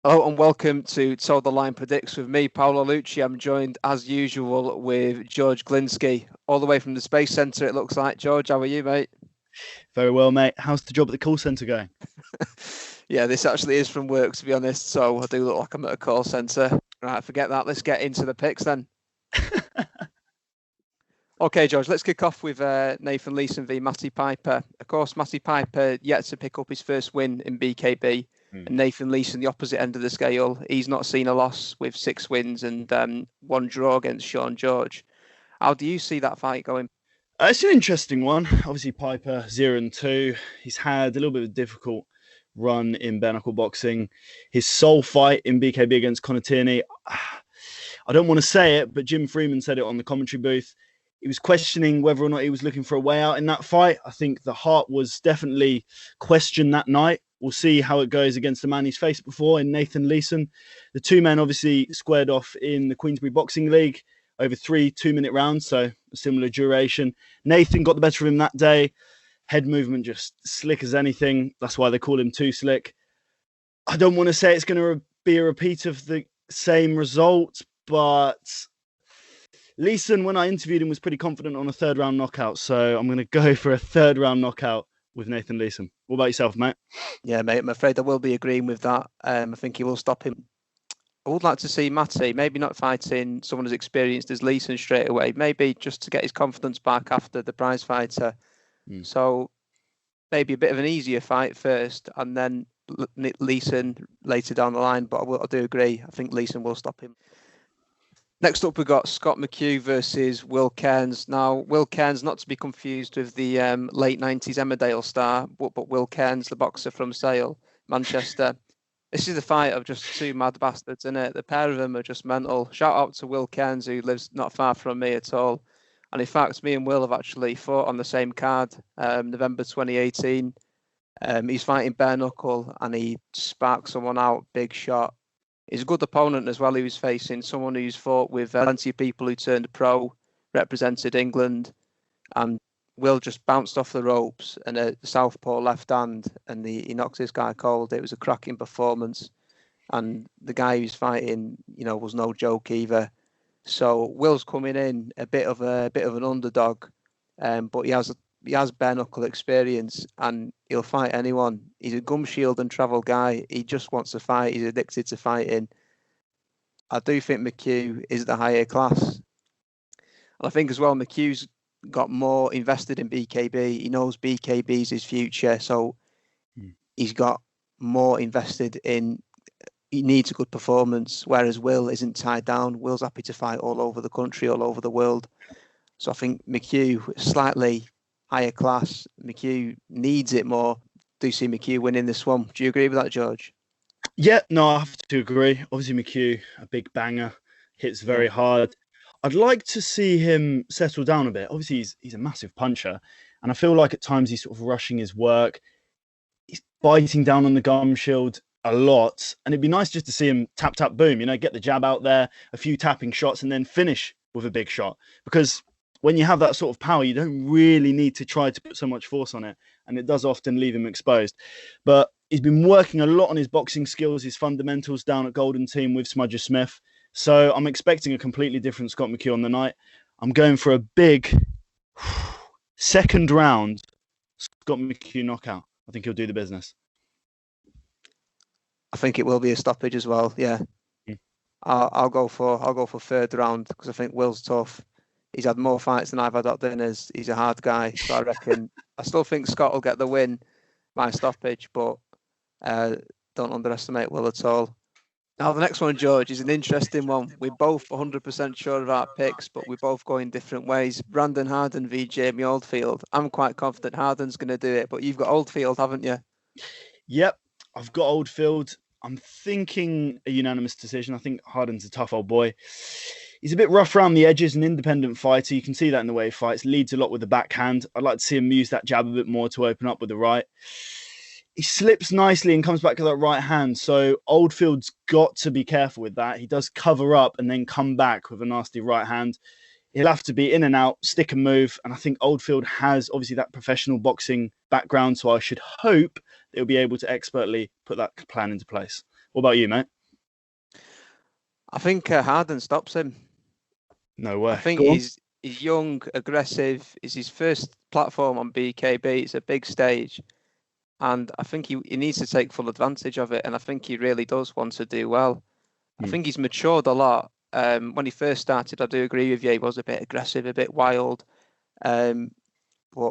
Hello and welcome to So the Line Predicts with me, Paolo Lucci. I'm joined as usual with George Glinski, all the way from the Space Centre. It looks like. George, how are you, mate? Very well, mate. How's the job at the call centre going? Yeah, this actually is from work, to be honest. So I do look like I'm at a call centre. Right, forget that. Let's get into the picks then. Okay, George, let's kick off with Nathan Leeson v Matty Piper. Of course, Matty Piper yet to pick up his first win in BKB. And Nathan Leeson, the opposite end of the scale. He's not seen a loss with 6 wins and 1 draw against Sean George. How do you see that fight going? It's an interesting one. Obviously, Piper 0-2. He's had a little bit of a difficult run in bare knuckle boxing. His sole fight in BKB against Conan, I don't want to say it, but Jim Freeman said it on the commentary booth. He was questioning whether or not he was looking for a way out in that fight. I think the heart was definitely questioned that night. We'll see how it goes against the man he's faced before in Nathan Leeson. The two men obviously squared off in the Queensberry Boxing League over 3 2-minute rounds, so a similar duration. Nathan got the better of him that day. Head movement just slick as anything. That's why they call him Too Slick. I don't want to say it's going to be a repeat of the same result, but Leeson, when I interviewed him, was pretty confident on a third round knockout. So I'm going to go for a third round knockout with Nathan Leeson. What about yourself, mate? Yeah, mate, I'm afraid I will be agreeing with that. I think he will stop him. I would like to see Matty, maybe not fighting someone as experienced as Leeson straight away, maybe just to get his confidence back after the prize fighter. So maybe a bit of an easier fight first and then Leeson later down the line. But I do agree. I think Leeson will stop him. Next up, we've got Scott McHugh versus Will Cairns. Now, Will Cairns, not to be confused with the late 90s Emmerdale star, but Will Cairns, the boxer from Sale, Manchester. This is the fight of just two mad bastards, isn't it? The pair of them are just mental. Shout out to Will Cairns, who lives not far from me at all. And in fact, me and Will have actually fought on the same card, November 2018. He's fighting bare knuckle and he sparked someone out, big shot. He's a good opponent as well. He was facing someone who's fought with plenty of people who turned pro, represented England, and Will just bounced off the ropes and a southpaw left hand, and he knocked this guy cold. It was a cracking performance, and the guy who's fighting, was no joke either. So Will's coming in a bit of an underdog, but he has bare knuckle experience and he'll fight anyone. He's a gum shield and travel guy. He just wants to fight. He's addicted to fighting. I do think McHugh is the higher class. And I think as well, McHugh's got more invested in BKB. He knows BKB's his future. So he's got more invested in, he needs a good performance, whereas Will isn't tied down. Will's happy to fight all over the country, all over the world. So I think McHugh slightly higher class. McHugh needs it more. Do you see McHugh winning this one? Do you agree with that, George? Yeah, no, I have to agree. Obviously, McHugh, a big banger, hits very hard. I'd like to see him settle down a bit. Obviously, he's a massive puncher, and I feel like at times he's sort of rushing his work. He's biting down on the gum shield a lot, and it'd be nice just to see him tap, tap, boom, get the jab out there, a few tapping shots, and then finish with a big shot. Because when you have that sort of power, you don't really need to try to put so much force on it, and it does often leave him exposed. But he's been working a lot on his boxing skills, his fundamentals down at Golden Team with Smudger Smith. So I'm expecting a completely different Scott McHugh on the night. I'm going for a big second round Scott McHugh knockout. I think he'll do the business. I think it will be a stoppage as well. Yeah, I'll go for third round because I think Will's tough. He's had more fights than I've had at dinners. He's a hard guy, so I reckon I still think Scott will get the win by stoppage, but don't underestimate Will at all. Now the next one, George, is an interesting one. We're both 100% sure of our picks, but we're both going different ways. Brandon Harden v Jamie Oldfield. I'm quite confident Harden's going to do it, but you've got Oldfield, haven't you? Yep, I've got Oldfield. I'm thinking a unanimous decision. I think Harden's a tough old boy. He's a bit rough around the edges, an independent fighter. You can see that in the way he fights. Leads a lot with the backhand. I'd like to see him use that jab a bit more to open up with the right. He slips nicely and comes back to that right hand. So Oldfield's got to be careful with that. He does cover up and then come back with a nasty right hand. He'll have to be in and out, stick and move. And I think Oldfield has obviously that professional boxing background. So I should hope they'll be able to expertly put that plan into place. What about you, mate? I think Harden stops him. No way. I think he's young, aggressive. It's his first platform on BKB. It's a big stage. And I think he needs to take full advantage of it. And I think he really does want to do well. I think he's matured a lot. When he first started, I do agree with you, he was a bit aggressive, a bit wild. But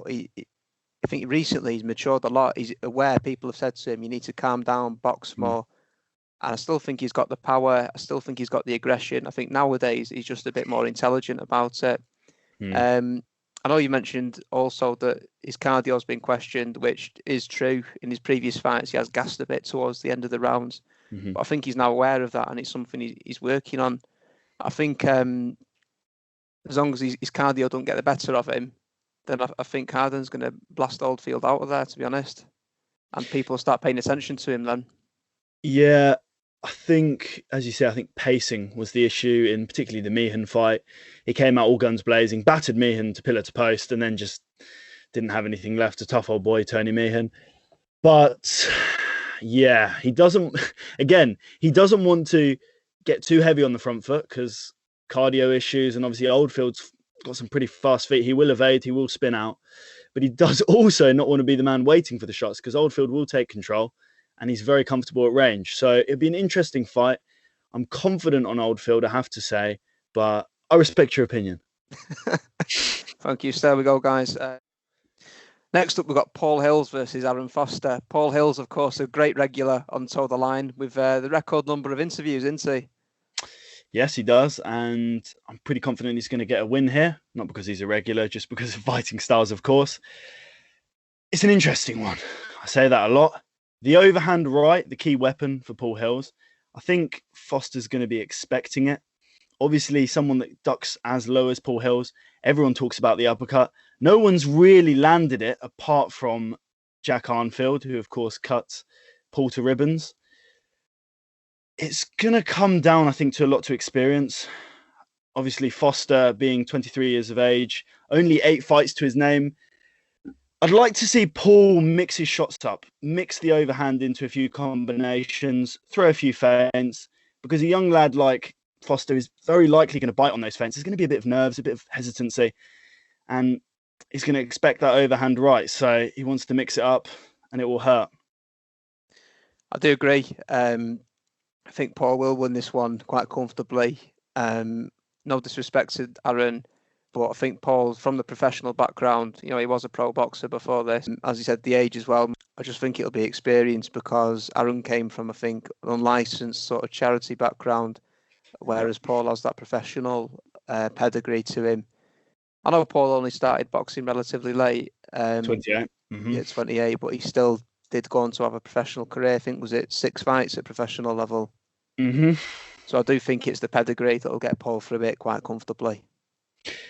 I think recently he's matured a lot. He's aware, people have said to him, you need to calm down, box more. And I still think he's got the power. I still think he's got the aggression. I think nowadays he's just a bit more intelligent about it. I know you mentioned also that his cardio has been questioned, which is true. In his previous fights, he has gassed a bit towards the end of the rounds. But I think he's now aware of that, and it's something he's working on. I think as long as his cardio don't get the better of him, then I think Harden's going to blast Oldfield out of there, to be honest. And people will start paying attention to him then. Yeah, I think, as you say, I think pacing was the issue in particularly the Meehan fight. He came out all guns blazing, battered Meehan to pillar to post, and then just didn't have anything left. A tough old boy, Tony Meehan. But yeah, he doesn't want to get too heavy on the front foot because cardio issues, and obviously Oldfield's got some pretty fast feet. He will evade, he will spin out, but he does also not want to be the man waiting for the shots because Oldfield will take control. And he's very comfortable at range. So it'd be an interesting fight. I'm confident on Oldfield, I have to say, but I respect your opinion. Thank you. So there we go, guys. Next up, we've got Paul Hilz versus Aaron Foster. Paul Hilz, of course, a great regular on Toe the Line with the record number of interviews, isn't he? Yes, he does. And I'm pretty confident he's going to get a win here. Not because he's a regular, just because of fighting styles, of course. It's an interesting one. I say that a lot. The overhand right, the key weapon for Paul Hilz. I think Foster's going to be expecting it. Obviously, someone that ducks as low as Paul Hilz. Everyone talks about the uppercut. No one's really landed it apart from Jack Arnfield, who, of course, cut Paul to ribbons. It's going to come down, I think, to a lot to experience. Obviously, Foster being 23 years of age, only 8 fights to his name. I'd like to see Paul mix his shots up, mix the overhand into a few combinations, throw a few feints, because a young lad like Foster is very likely going to bite on those feints. There's going to be a bit of nerves, a bit of hesitancy, and he's going to expect that overhand right. So he wants to mix it up, and it will hurt. I do agree. I think Paul will win this one quite comfortably. No disrespect to Aaron, but I think Paul, from the professional background, he was a pro boxer before this. As you said, the age as well. I just think it'll be experience because Aaron came from, I think, an unlicensed sort of charity background, whereas Paul has that professional pedigree to him. I know Paul only started boxing relatively late. 28. Yeah, 28, but he still did go on to have a professional career. I think, was it 6 fights at professional level? So I do think it's the pedigree that'll get Paul through it quite comfortably.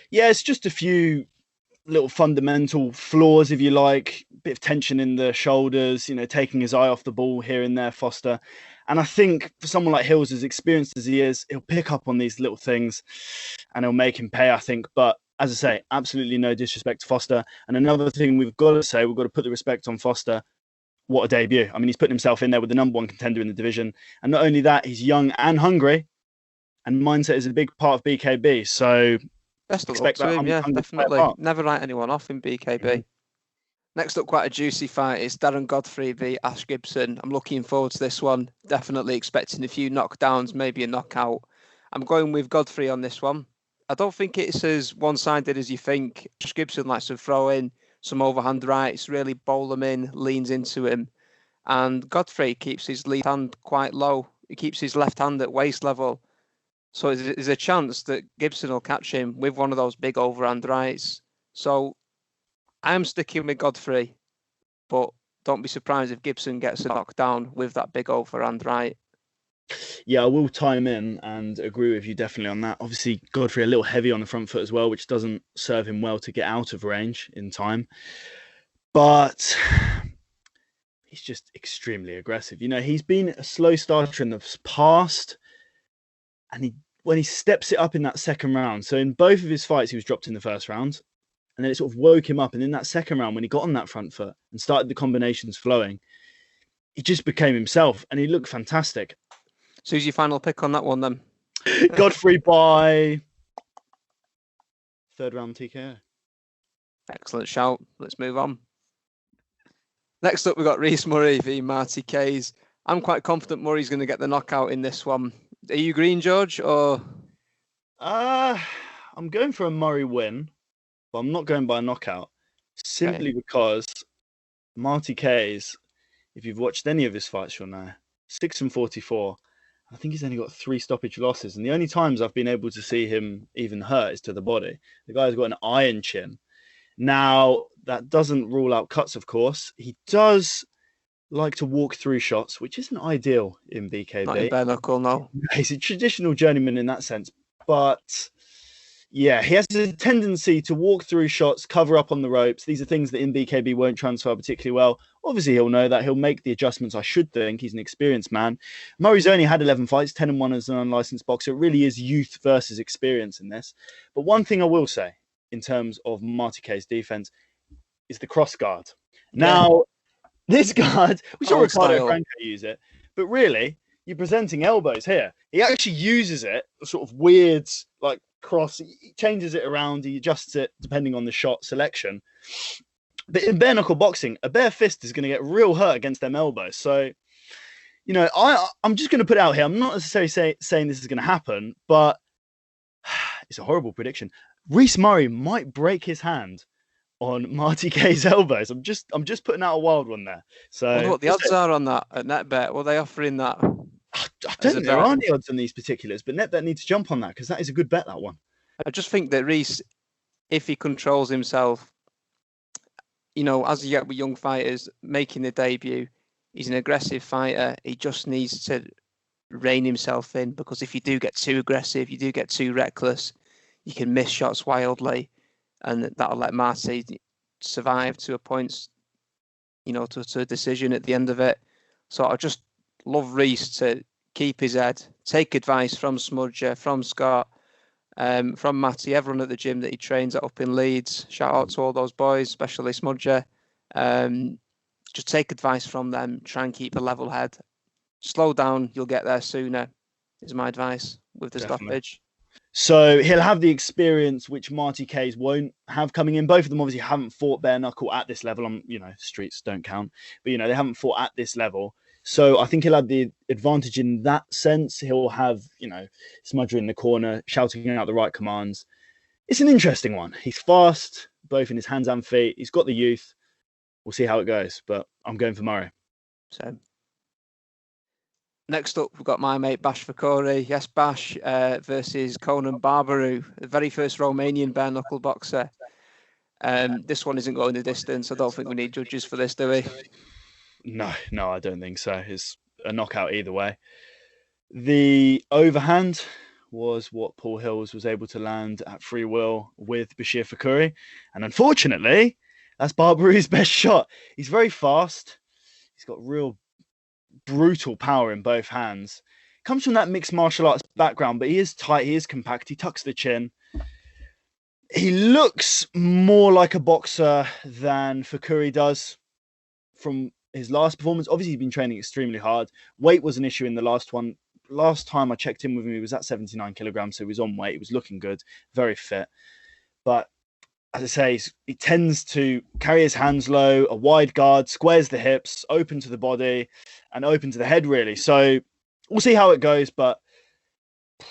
Yeah, it's just a few little fundamental flaws, if you like. A bit of tension in the shoulders, taking his eye off the ball here and there, Foster. And I think for someone like Hilz, as experienced as he is, he'll pick up on these little things and it'll make him pay, I think. But as I say, absolutely no disrespect to Foster. And another thing we've got to say, we've got to put the respect on Foster. What a debut. I mean, he's putting himself in there with the number 1 contender in the division. And not only that, he's young and hungry. And mindset is a big part of BKB. So best of luck to him, yeah, definitely. Never write anyone off in BKB. Next up, quite a juicy fight is Darren Godfrey v Ash Gibson. I'm looking forward to this one. Definitely expecting a few knockdowns, maybe a knockout. I'm going with Godfrey on this one. I don't think it's as one-sided as you think. Ash Gibson likes to throw in some overhand rights, really bowl them in, leans into him. And Godfrey keeps his left hand quite low. He keeps his left hand at waist level. So there's a chance that Gibson will catch him with one of those big overhand rights. So I'm sticking with Godfrey, but don't be surprised if Gibson gets a knockdown with that big overhand right. Yeah, I will time in and agree with you definitely on that. Obviously, Godfrey a little heavy on the front foot as well, which doesn't serve him well to get out of range in time. But he's just extremely aggressive. He's been a slow starter in the past. And when he steps it up in that second round, so in both of his fights, he was dropped in the first round. And then it sort of woke him up. And in that second round, when he got on that front foot and started the combinations flowing, he just became himself and he looked fantastic. So who's your final pick on that one then? Godfrey by third round TKO. Excellent shout. Let's move on. Next up, we've got Reece Murray v Marty Kays. I'm quite confident Murray's going to get the knockout in this one. Are you green, George, or? I'm going for a Murray win, but I'm not going by a knockout. Simply because Marty Kays, if you've watched any of his fights, you'll know, 6-44. I think he's only got 3 stoppage losses. And the only times I've been able to see him even hurt is to the body. The guy's got an iron chin. Now, that doesn't rule out cuts, of course. He does like to walk through shots, which isn't ideal in BKB. Not in bare knuckle, no. He's a traditional journeyman in that sense. But yeah, he has a tendency to walk through shots, cover up on the ropes. These are things that in BKB won't transfer particularly well. Obviously, he'll know that. He'll make the adjustments, I should think. He's an experienced man. Murray's only had 11 fights, 10-1 as an unlicensed boxer. It really is youth versus experience in this. But one thing I will say in terms of Marty Kays' defense is the cross guard. Now, this guard, we saw Ricardo Franco use it, but really, you're presenting elbows here. He actually uses it, sort of weird, like cross. He changes it around. He adjusts it depending on the shot selection. But in bare knuckle boxing, a bare fist is going to get real hurt against them elbows. So, you know, I'm just going to put it out here. I'm not necessarily saying this is going to happen, but it's a horrible prediction. Reece Murray might break his hand on Marty Kays' elbows. I'm just putting out a wild one there. So, I wonder what the odds are on that at Netbet. Were they offering that? I don't think there are any odds on these particulars, but Netbet needs to jump on that because that is a good bet, that one. I just think that Reece, if he controls himself, you know, as you get with young fighters making their debut, he's an aggressive fighter. He just needs to rein himself in, because if you do get too aggressive, you do get too reckless, you can miss shots wildly, and that'll let Marty survive to a point, you know, to a decision at the end of it. So I just love Reece to keep his head, take advice from Smudger, from Scott, from Matty, everyone at the gym that he trains at up in Leeds. Shout out to all those boys, especially Smudger. Just take advice from them, try and keep a level head. Slow down, you'll get there sooner, is my advice with the stoppage. So he'll have the experience which Marty Kays won't have coming in. Both of them obviously haven't fought bare knuckle at this level. You know, streets don't count, but you know, they haven't fought at this level. So I think he'll have the advantage in that sense. He'll have, you know, Smudger in the corner, shouting out the right commands. It's an interesting one. He's fast, both in his hands and feet. He's got the youth. We'll see how it goes, but I'm going for Murray. So next up, we've got my mate Bash Fakhouri. Yes, Bash versus Conan Barbaru, the very first Romanian bare knuckle boxer. This one isn't going the distance. I don't think we need judges for this, do we? No, I don't think so. It's a knockout either way. The overhand was what Paul Hilz was able to land at free will with Bachir Fakhouri. And unfortunately, that's Barbaru's best shot. He's very fast. He's got real brutal power in both hands. Comes from that mixed martial arts background, but he is tight, he is compact, he tucks the chin. He looks more like a boxer than Fakhouri does from his last performance. Obviously, he's been training extremely hard. Weight was an issue in the last one. Last time I checked in with him, he was at 79 kilograms, so he was on weight. He was looking good, very fit. But as I say, he tends to carry his hands low, a wide guard, squares the hips, open to the body, and open to the head, really. So we'll see how it goes, but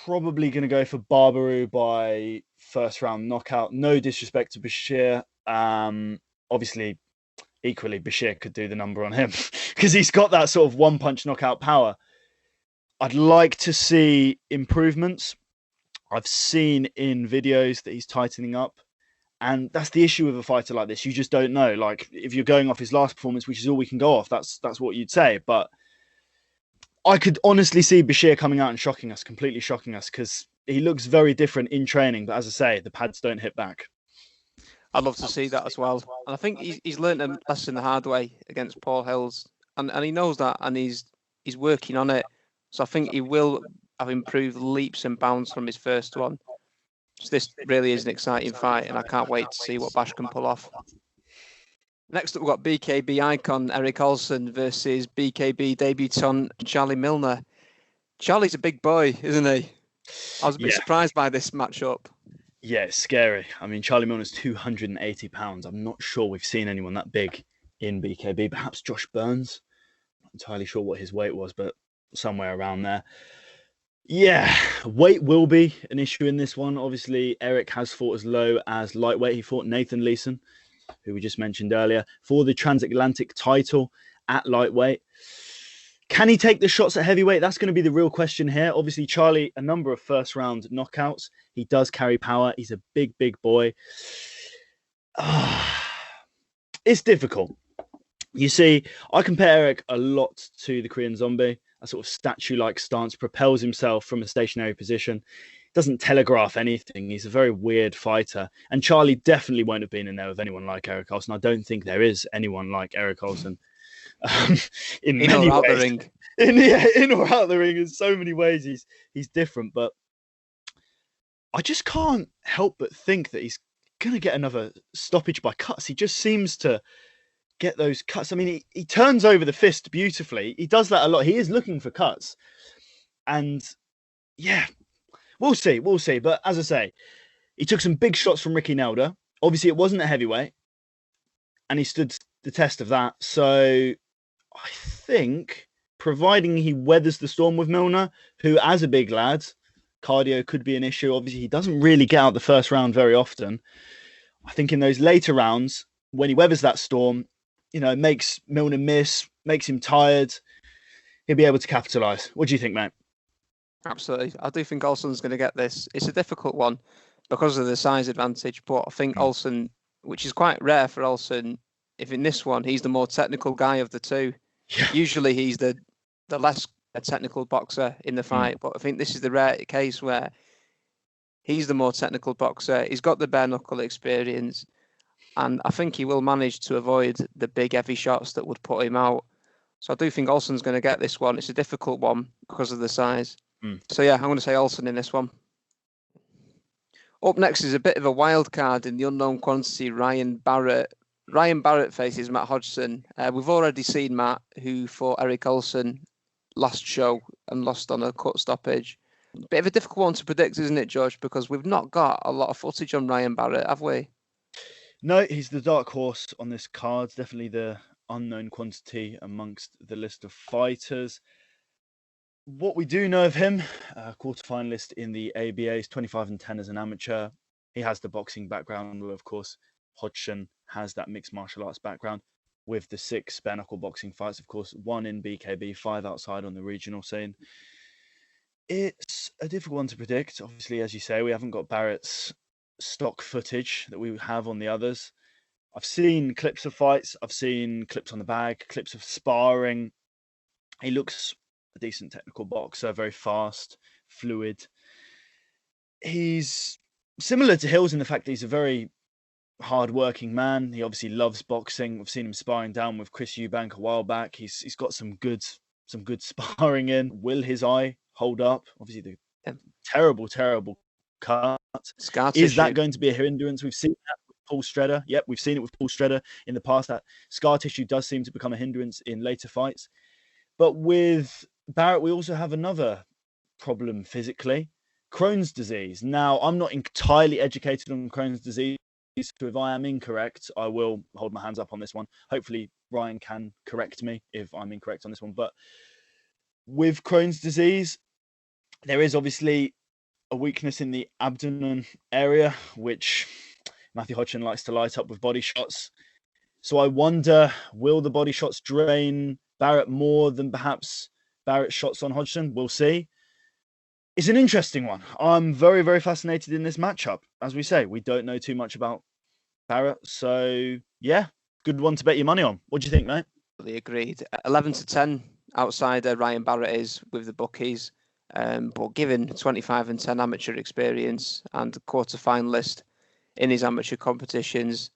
probably going to go for Barbaru by first round knockout. No disrespect to Bachir. Obviously, equally, Bachir could do the number on him because he's got that sort of one-punch knockout power. I'd like to see improvements. I've seen in videos that he's tightening up. And that's the issue with a fighter like this. You just don't know. Like, if you're going off his last performance, which is all we can go off, that's what you'd say. But I could honestly see Bachir coming out and shocking us, completely shocking us, because he looks very different in training. But as I say, the pads don't hit back. I'd love to see that as well. And I think he's learned a lesson the hard way against Paul Hilz. And he knows that, and he's working on it. So I think he will have improved leaps and bounds from his first one. So this really is an exciting fight, and I can't wait to see what Bash can pull off. Next up, we've got BKB icon Eric Olsen versus BKB debutant Charlie Milner. Charlie's a big boy, isn't he? I was a bit Yeah. surprised by this matchup. Yeah, it's scary. I mean, Charlie Milner's 280 pounds. I'm not sure we've seen anyone that big in BKB. Perhaps Josh Burns. Not entirely sure what his weight was, but somewhere around there. Yeah, weight will be an issue in this one. Obviously, Eric has fought as low as lightweight. He fought Nathan Leeson, who we just mentioned earlier, for the transatlantic title at lightweight. Can he take the shots at heavyweight? That's going to be the real question here. Obviously, Charlie, a number of first-round knockouts. He does carry power. He's a big, big boy. It's difficult. You see, I compare Eric a lot to the Korean Zombie. A sort of statue-like stance, propels himself from a stationary position, doesn't telegraph anything. He's a very weird fighter. And Charlie definitely won't have been in there with anyone like Eric Olsen. I don't think there is anyone like Eric Olsen in many or out ways. the ring. In or out the ring, in so many ways, he's different. But I just can't help but think that he's going to get another stoppage by cuts. He just seems to get those cuts. I mean, he turns over the fist beautifully. He does that a lot. He is looking for cuts. And yeah, we'll see. But as I say, he took some big shots from Ricky Nelder. Obviously, it wasn't a heavyweight. And he stood the test of that. So I think, providing he weathers the storm with Milner, who, as a big lad, cardio could be an issue. Obviously, he doesn't really get out the first round very often. I think in those later rounds, when he weathers that storm, makes Milner miss, makes him tired, he'll be able to capitalise. What do you think, mate? Absolutely. I do think Olsen's going to get this. It's a difficult one because of the size advantage, but I think Olsen, which is quite rare for Olsen, if in this one, he's the more technical guy of the two. Yeah. Usually he's the less technical boxer in the fight, but I think this is the rare case where he's the more technical boxer. He's got the bare knuckle experience. And I think he will manage to avoid the big heavy shots that would put him out. So I do think Olsen's going to get this one. It's a difficult one because of the size. So yeah, I'm going to say Olsen in this one. Up next is a bit of a wild card in the unknown quantity, Ryan Barrett. Ryan Barrett faces Matt Hodgson. We've already seen Matt, who fought Eric Olsen last show and lost on a cut stoppage. Bit of a difficult one to predict, isn't it, George? Because we've not got a lot of footage on Ryan Barrett, have we? No, he's the dark horse on this card. Definitely the unknown quantity amongst the list of fighters. What we do know of him, quarterfinalist in the ABA's 25-10 as an amateur. He has the boxing background. Well, of course, Hodgson has that mixed martial arts background with the 6 bare knuckle boxing fights. Of course, 1 in BKB, 5 outside on the regional scene. It's a difficult one to predict. Obviously, as you say, we haven't got Barrett's stock footage that we have on the others. I've seen clips of fights. I've seen clips on the bag, clips of sparring. He looks a decent technical boxer, very fast, fluid. He's similar to Hilz in the fact that he's a very hard-working man. He obviously loves boxing. We've seen him sparring down with Chris Eubank a while back. He's got some good sparring in. Will his eye hold up? Obviously, the terrible cut. Is that going to be a hindrance? We've seen that with Paul Stredder. Yep, we've seen it with Paul Stredder in the past. That scar tissue does seem to become a hindrance in later fights. But with Barrett, we also have another problem physically, Crohn's disease. Now, I'm not entirely educated on Crohn's disease, so if I am incorrect, I will hold my hands up on this one. Hopefully, Ryan can correct me if I'm incorrect on this one. But with Crohn's disease, there is obviously a weakness in the abdomen area, which Matthew Hodgson likes to light up with body shots. So I wonder, will the body shots drain Barrett more than perhaps Barrett's shots on Hodgson? We'll see. It's an interesting one. I'm very, very fascinated in this matchup. As we say, we don't know too much about Barrett. So, yeah, good one to bet your money on. What do you think, mate? Agreed. 11-10 outsider Ryan Barrett is with the bookies. But given 25-10 amateur experience and quarter-finalist in his amateur competitions,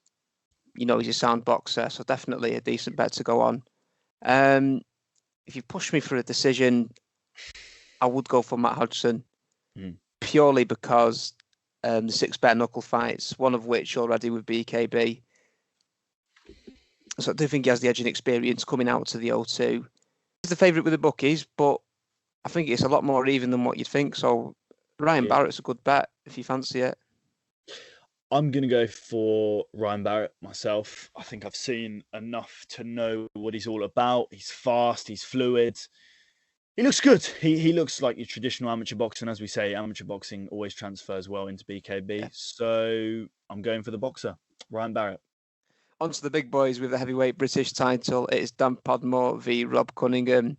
he's a sound boxer, so definitely a decent bet to go on. If you push me for a decision, I would go for Matt Hodgson, purely because the 6 bare knuckle fights, one of which already with BKB. So I do think he has the edge in experience coming out to the O2. He's the favourite with the bookies, but I think it's a lot more even than what you'd think. So Ryan Barrett's a good bet if you fancy it. I'm going to go for Ryan Barrett myself. I think I've seen enough to know what he's all about. He's fast, he's fluid. He looks good. He looks like your traditional amateur boxer. And as we say, amateur boxing always transfers well into BKB. Yeah. So I'm going for the boxer, Ryan Barrett. On to the big boys with the heavyweight British title. It is Dan Podmore v Rob Cunningham.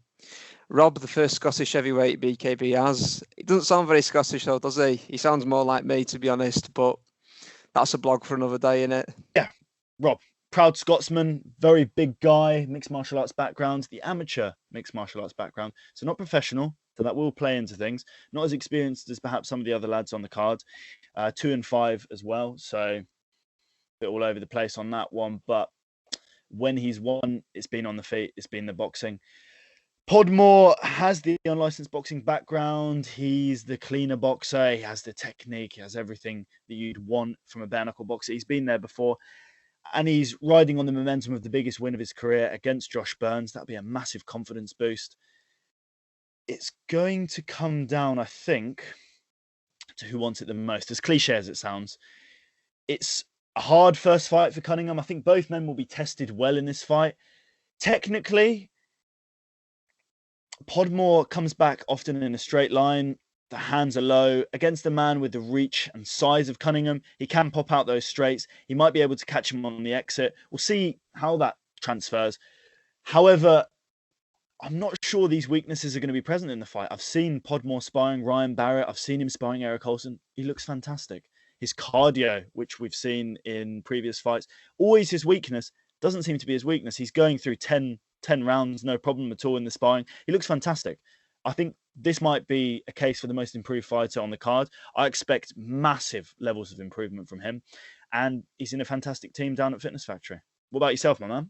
Rob, the first Scottish heavyweight BKB has. He doesn't sound very Scottish though, does he? He sounds more like me, to be honest, but that's a blog for another day, isn't it? Yeah, Rob, proud Scotsman, very big guy, mixed martial arts background, the amateur mixed martial arts background. So not professional, so that will play into things. Not as experienced as perhaps some of the other lads on the card. 2 and 5 as well, so a bit all over the place on that one. But when he's won, it's been on the feet, it's been the boxing. Podmore has the unlicensed boxing background. He's the cleaner boxer. He has the technique. He has everything that you'd want from a bare knuckle boxer. He's been there before. And he's riding on the momentum of the biggest win of his career against Josh Burns. That'd be a massive confidence boost. It's going to come down, I think, to who wants it the most. As cliche as it sounds, it's a hard first fight for Cunningham. I think both men will be tested well in this fight. Technically, Podmore comes back often in a straight line. The hands are low. Against a man with the reach and size of Cunningham, he can pop out those straights. He might be able to catch him on the exit. We'll see how that transfers. However, I'm not sure these weaknesses are going to be present in the fight. I've seen Podmore sparring Ryan Barrett. I've seen him sparring Eric Olsen. He looks fantastic. His cardio, which we've seen in previous fights, always his weakness, doesn't seem to be his weakness. He's going through 10 rounds, no problem at all in the sparring. He looks fantastic. I think this might be a case for the most improved fighter on the card. I expect massive levels of improvement from him. And he's in a fantastic team down at Fitness Factory. What about yourself, my man?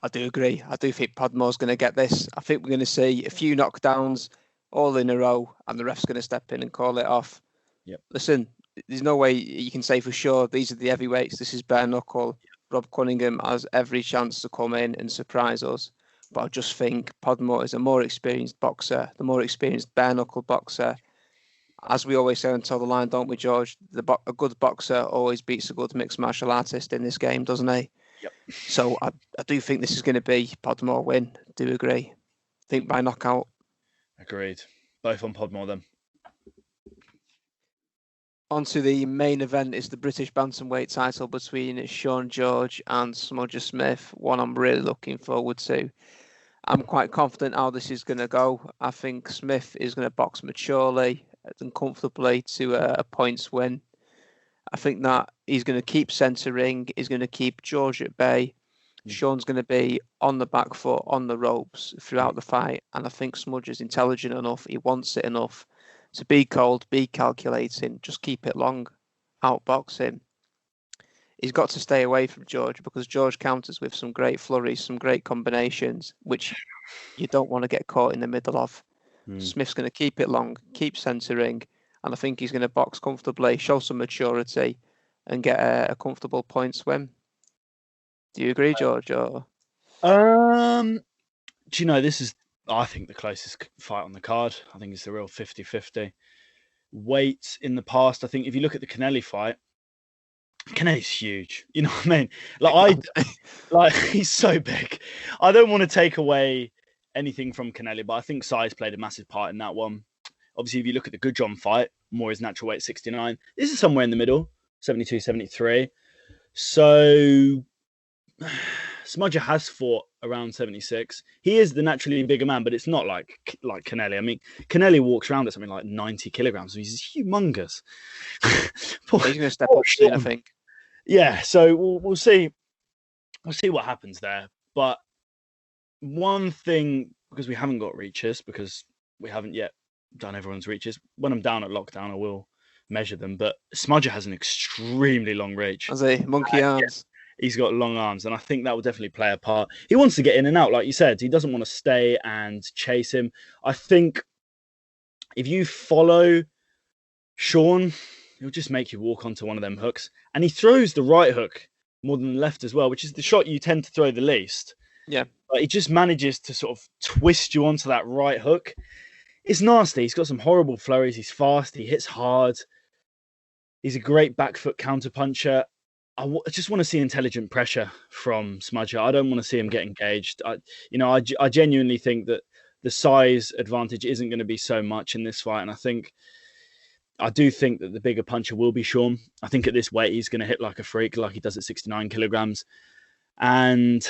I do agree. I do think Podmore's going to get this. I think we're going to see a few knockdowns all in a row and the ref's going to step in and call it off. Yep. Listen, there's no way you can say for sure these are the heavyweights. This is bare knuckle. Rob Cunningham has every chance to come in and surprise us. But I just think Podmore is a more experienced boxer, the more experienced bare knuckle boxer. As we always say until the line, don't we, George? A good boxer always beats a good mixed martial artist in this game, doesn't he? Yep. So I do think this is going to be Podmore win. Do agree. Think by knockout. Agreed. Both on Podmore then. On to the main event is the British bantamweight title between Sean George and Smudger Smith. One I'm really looking forward to. I'm quite confident how this is going to go. I think Smith is going to box maturely and comfortably to a points win. I think that he's going to keep centering. He's going to keep George at bay. Sean's going to be on the back foot, on the ropes throughout the fight. And I think Smudger's intelligent enough. He wants it enough to be cold, be calculating, just keep it long, outbox him. He's got to stay away from George because George counters with some great flurries, some great combinations, which you don't want to get caught in the middle of. Smith's going to keep it long, keep centering, and I think he's going to box comfortably, show some maturity, and get a comfortable points win. Do you agree, George? Or? Do you know, this is, I think, the closest fight on the card. I think it's the real 50-50. Weight in the past, I think if you look at the Kennelly fight, Kennelly's huge. You know what I mean? He's so big. I don't want to take away anything from Kennelly, but I think size played a massive part in that one. Obviously, if you look at the Goodjohn fight, more his natural weight 69. This is somewhere in the middle, 72, 73. So Smudger has fought around 76. He is the naturally bigger man, but it's not like Kennelly. I mean, Kennelly walks around at something like 90 kilograms. So he's humongous. He's going to step up soon, I think. Yeah, so we'll see. We'll see what happens there. But one thing, because we haven't got reaches, because we haven't yet done everyone's reaches. When I'm down at lockdown, I will measure them. But Smudger has an extremely long reach. Has he? Monkey arms. He's got long arms, and I think that will definitely play a part. He wants to get in and out, like you said. He doesn't want to stay and chase him. I think if you follow Sean, he'll just make you walk onto one of them hooks. And he throws the right hook more than the left as well, which is the shot you tend to throw the least. Yeah. But he just manages to sort of twist you onto that right hook. it's nasty. He's got some horrible flurries. He's fast. He hits hard. He's a great back foot counter puncher. I just want to see intelligent pressure from Smudger. I don't want to see him get engaged. I genuinely think that the size advantage isn't going to be so much in this fight, and I do think that the bigger puncher will be Sean. I think at this weight he's going to hit like a freak, like he does at 69 kilograms, and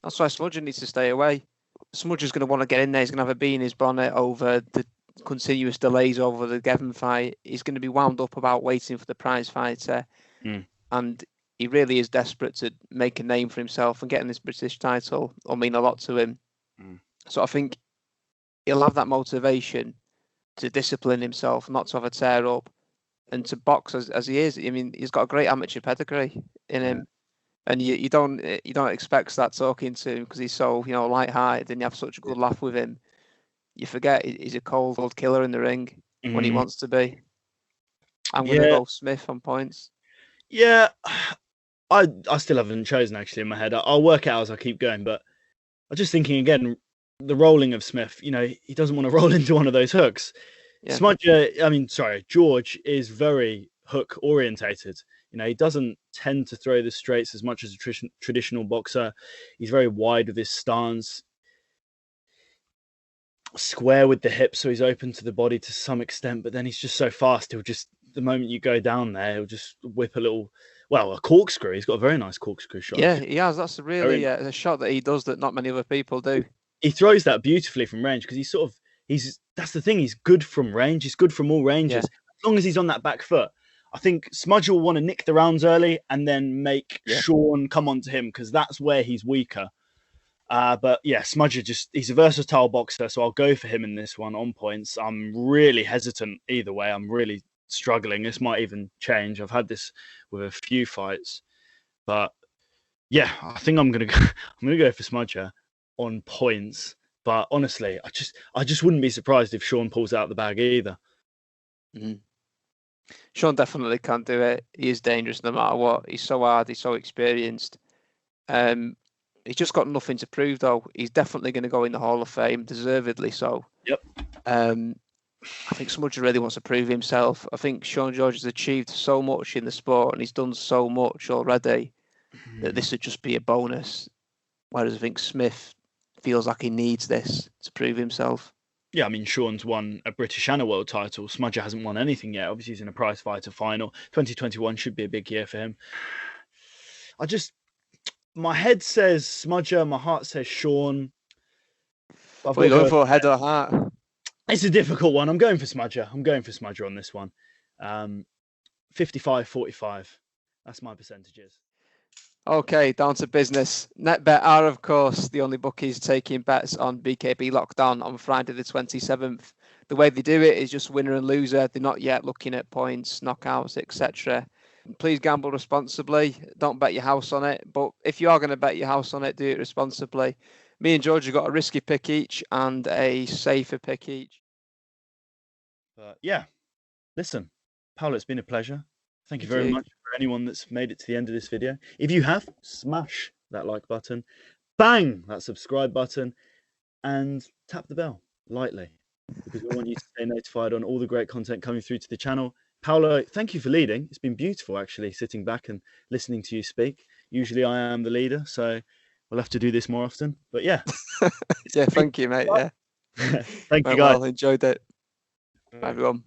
that's why Smudger needs to stay away. Smudger's going to want to get in there. He's going to have a bee in his bonnet over the continuous delays over the Gavin fight. He's going to be wound up about waiting for the prize fighter. And he really is desperate to make a name for himself, and getting this British title will mean a lot to him. So I think he'll have that motivation to discipline himself, not to have a tear up, and to box as he is. I mean, he's got a great amateur pedigree in him, and you don't expect that talking to him because he's so light-hearted and you have such a good laugh with him. You forget he's a cold killer in the ring when he wants to be. I'm going to go Smith on points. Yeah, I still haven't chosen actually in my head. I'll work it out as I keep going, but I'm just thinking again, the rolling of Smith, he doesn't want to roll into one of those hooks. Yeah. George is very hook orientated. He doesn't tend to throw the straights as much as a traditional boxer. He's very wide with his stance, square with the hips, so he's open to the body to some extent, but then he's just so fast. The moment you go down there, he'll just whip a corkscrew. He's got a very nice corkscrew shot. Yeah, he has. That's really a shot that he does that not many other people do. He throws that beautifully from range because that's the thing. He's good from range. He's good from all ranges. Yeah. As long as he's on that back foot. I think Smudger will want to nick the rounds early and then make Sean come onto him because that's where he's weaker. But yeah, Smudger he's a versatile boxer, so I'll go for him in this one on points. I'm really hesitant either way. I'm really struggling. This might even change. I've had this with a few fights, but yeah, I think I'm gonna go for Smudger on points. But honestly, I just wouldn't be surprised if Sean pulls out the bag either. Sean definitely can't do it. He is dangerous no matter what. He's so hard. He's so experienced. He's just got nothing to prove though. He's definitely going to go in the Hall of Fame, deservedly so. Yep. I think Smudger really wants to prove himself. I think Sean George has achieved so much in the sport and he's done so much already that this would just be a bonus. Whereas I think Smith feels like he needs this to prove himself. Yeah, I mean, Sean's won a British and a world title. Smudger hasn't won anything yet. Obviously, he's in a prize fighter final. 2021 should be a big year for him. My head says Smudger, my heart says Sean. What are you going for, head or heart? It's a difficult one. I'm going for Smudger. I'm going for Smudger on this one. 55-45. That's my percentages. Okay, down to business. Netbet are, of course, the only bookies taking bets on BKB Lockdown on Friday the 27th. The way they do it is just winner and loser. They're not yet looking at points, knockouts, etc. Please gamble responsibly. Don't bet your house on it. But if you are going to bet your house on it, do it responsibly. Me and George have got a risky pick each and a safer pick each. But yeah, listen, Paolo, it's been a pleasure. Thank you very much for anyone that's made it to the end of this video. If you have, smash that like button, bang that subscribe button, and tap the bell lightly because we want you to stay notified on all the great content coming through to the channel. Paolo, thank you for leading. It's been beautiful, actually, sitting back and listening to you speak. Usually I am the leader, so we'll have to do this more often. But yeah. Yeah, thank you, mate. Yeah. Thank you, guys. Well, enjoyed it. Bye, everyone.